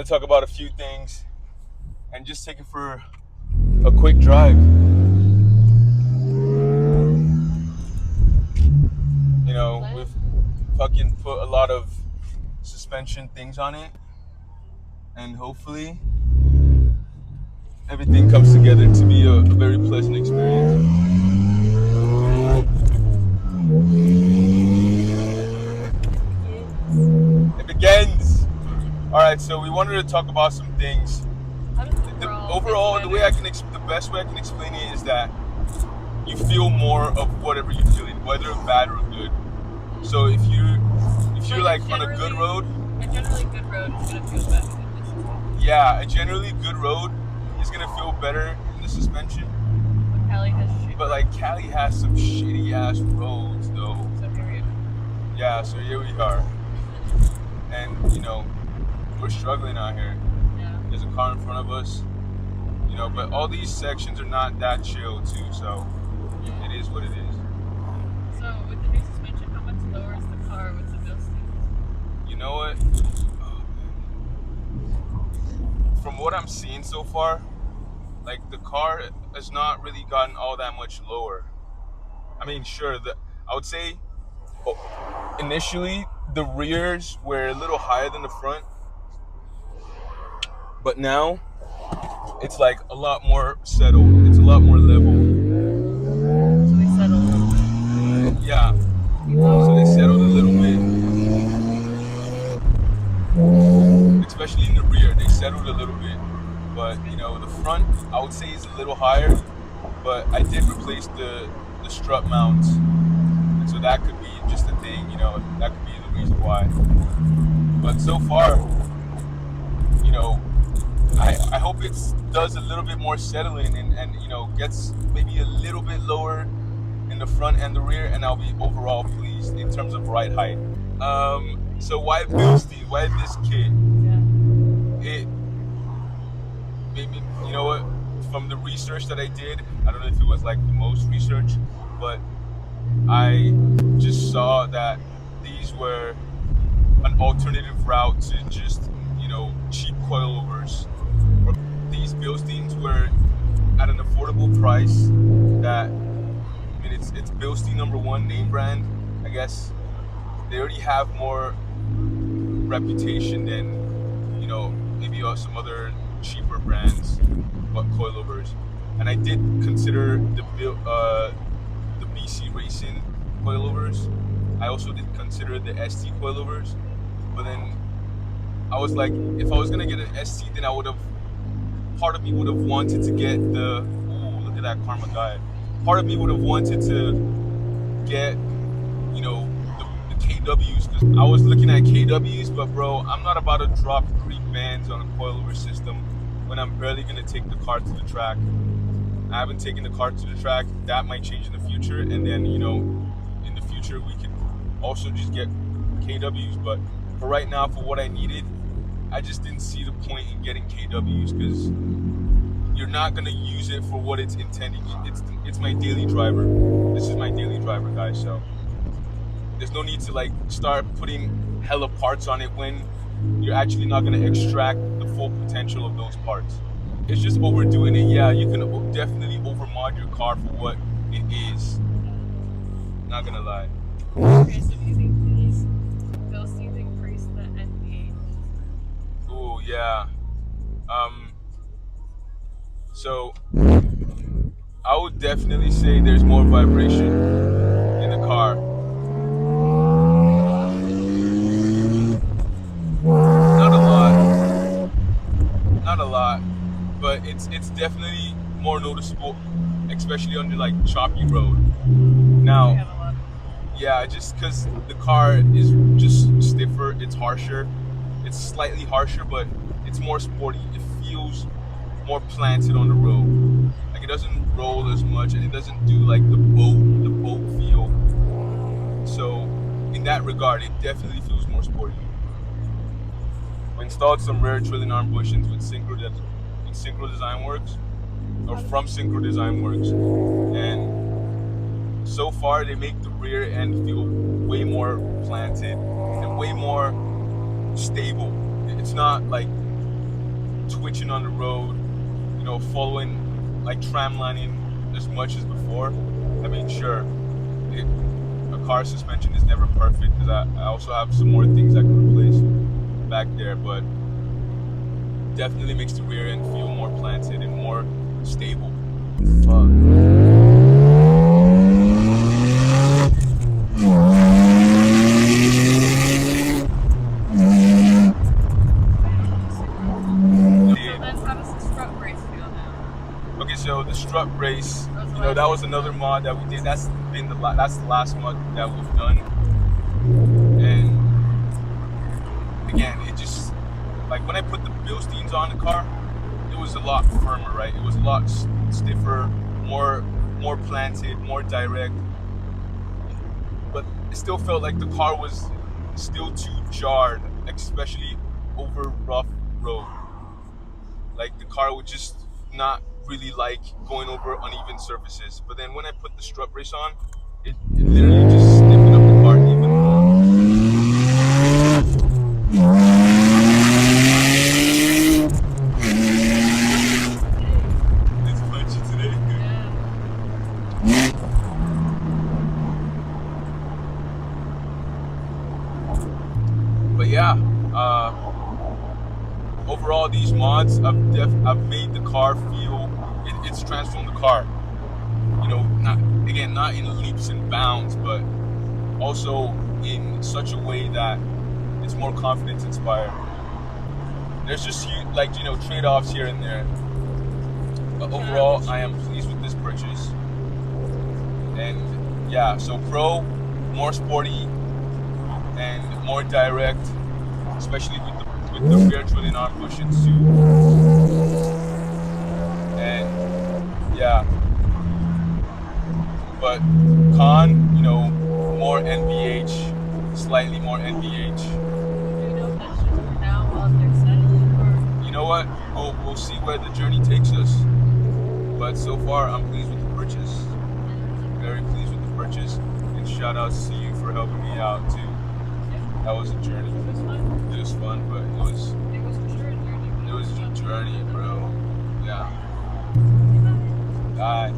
to talk about a few things and just take it for a quick drive. We've fucking put a lot of suspension things on it, and hopefully everything comes together to be a very pleasant experience. It begins. All right, so we wanted to talk about some things. Overall, the best way I can explain it is that you feel more of whatever you're feeling, whether bad or good. So if you're like on a good road, a generally good road is gonna feel better than this suspension. Yeah, a generally good road is gonna feel better in the suspension. But Cali has shit. But like Cali has some shitty ass roads though. So here we are. Yeah, so here we are. And we're struggling out here. Yeah. There's a car in front of us. But all these sections are not that chill too, so it is what it is. So with the new suspension, how much lower is the car with the Bilstein? You know what? From what I'm seeing so far, like the car has not really gotten all that much lower. I mean, sure, I would say initially the rears were a little higher than the front, but now it's like a lot more settled. It's a lot more level. So they settled. Yeah. So they settled a little bit. Especially in the rear, they settled a little bit. But the front, I would say, is a little higher. But I did replace the strut mounts, and so that could be just a thing. That could be the reason why. But so far, I hope it does a little bit more settling and gets maybe a little bit lower in the front and the rear, and I'll be overall pleased in terms of ride height. So why Bilstein? Why this kit? Yeah. It made me, from the research that I did, I don't know if it was like the most research, but I just saw that these were an alternative route to just, cheap coilovers. These Bilsteins were at an affordable price that, it's Bilstein #1 name brand. I guess they already have more reputation than, maybe some other cheaper brands, but coilovers. And I did consider the BC Racing coilovers. I also did consider the ST coilovers, but then I was like, if I was gonna get an ST, then part of me would have wanted to get look at that karma guy. Part of me would have wanted to get, the KWs, because I was looking at KWs, but bro, I'm not about to drop 3 bands on a coilover system when I'm barely gonna take the car to the track. I haven't taken the car to the track. That might change in the future, and then in the future we could also just get KWs. But for right now, for what I needed, I just didn't see the point in getting KWs, because you're not gonna use it for what it's intended. It's my daily driver. This is my daily driver, guys. So there's no need to like start putting hella parts on it when you're actually not gonna extract the full potential of those parts. It's just overdoing it. Yeah, you can definitely overmod your car for what it is. Not gonna lie. Okay, so do you think these Bilsteins increase the NVH? Oh yeah. So I would definitely say there's more vibration in the car. Not a lot, but it's definitely more noticeable, especially on the like choppy road. Now, yeah, just because the car is just stiffer, it's harsher. It's slightly harsher, but it's more sporty. It feels more planted on the road. Like it doesn't roll as much, and it doesn't do like the boat feel. So in that regard, it definitely feels more sporty. We installed some rear trailing arm bushings with Synchro Design Works, or from Synchro Design Works, and so far they make the rear end feel way more planted and way more stable. It's not like twitching on the road, following like tramlining as much as before. I mean, sure, it, a car suspension is never perfect because I also have some more things I can replace back there, but definitely makes the rear end feel more planted and more stable. Fuck. So then how does the strut brace feel now? Okay, so the strut brace, That was the that last was thing another done. mod that we did. That's the last mod that we've done, and again, it just like when I put the Bilsteins on the car, it was a lot firmer, right? It was a lot stiffer, more planted, more direct, but it still felt like the car was still too jarred, especially over rough road. Like the car would just not really like going over uneven surfaces. But then when I put the strut brace on, it literally just stiffened up the car even more. It's punchy today. Yeah. But yeah, overall these mods I've made the car feel it's transformed the car. Not in leaps and bounds, but also in such a way that it's more confidence inspired. There's just trade-offs here and there. But overall, I am pleased with this purchase. And yeah, so Pro, more sporty and more direct, especially with the rear drilling arm bushings too. And yeah, but con, more NVH, slightly more NVH. Do you know if that's just for now while they're settling, or? You know what? We'll see where the journey takes us. But so far, I'm pleased with the purchase. Very pleased with the purchase. And shout outs to you for helping me out too. That was a journey. It was fun. It was fun, but It was for sure a journey. it was a journey, bro. Yeah. Bye.